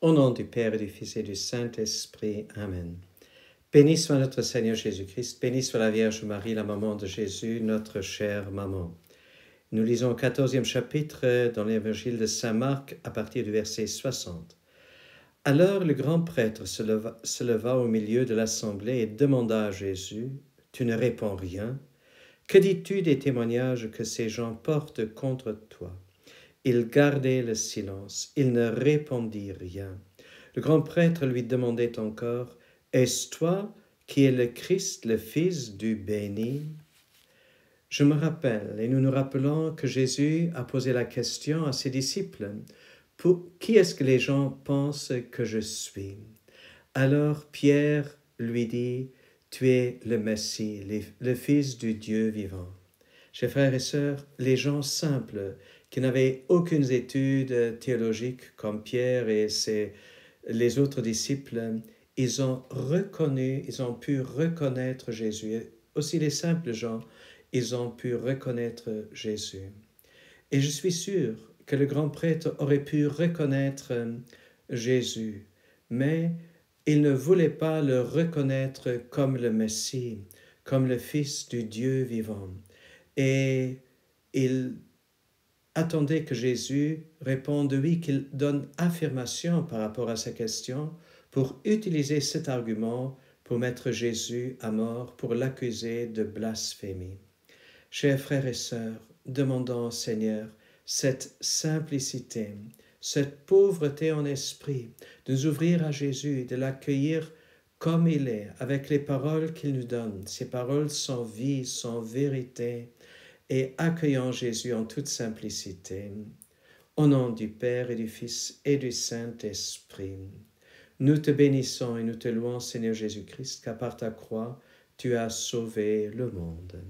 Au nom du Père et du Fils et du Saint-Esprit. Amen. Béni soit notre Seigneur Jésus-Christ, béni soit la Vierge Marie, la maman de Jésus, notre chère maman. Nous lisons au 14e chapitre dans l'évangile de Saint Marc à partir du verset 60. Alors le grand prêtre se leva au milieu de l'assemblée et demanda à Jésus, « Tu ne réponds rien? Que dis-tu des témoignages que ces gens portent contre toi ?» Il gardait le silence, il ne répondit rien. Le grand prêtre lui demandait encore, « Est-ce toi qui es le Christ, le Fils du béni ?» Je me rappelle, et nous nous rappelons que Jésus a posé la question à ses disciples, « Qui est-ce que les gens pensent que je suis ?» Alors Pierre lui dit, « Tu es le Messie, le Fils du Dieu vivant. » Chers frères et sœurs, les gens simples qui n'avaient aucune étude théologique comme Pierre et les autres disciples, ils ont pu reconnaître Jésus. Aussi les simples gens, ils ont pu reconnaître Jésus. Et je suis sûr que le grand prêtre aurait pu reconnaître Jésus, mais il ne voulait pas le reconnaître comme le Messie, comme le Fils du Dieu vivant. Et il attendait que Jésus réponde oui, qu'il donne affirmation par rapport à sa question pour utiliser cet argument pour mettre Jésus à mort, pour l'accuser de blasphémie. Chers frères et sœurs, demandons au Seigneur cette simplicité, cette pauvreté en esprit, de nous ouvrir à Jésus, de l'accueillir comme il est, avec les paroles qu'il nous donne. Ces paroles sont vie, sont vérité, et accueillons Jésus en toute simplicité. Au nom du Père et du Fils et du Saint-Esprit, nous te bénissons et nous te louons, Seigneur Jésus-Christ, car par ta croix, tu as sauvé le monde.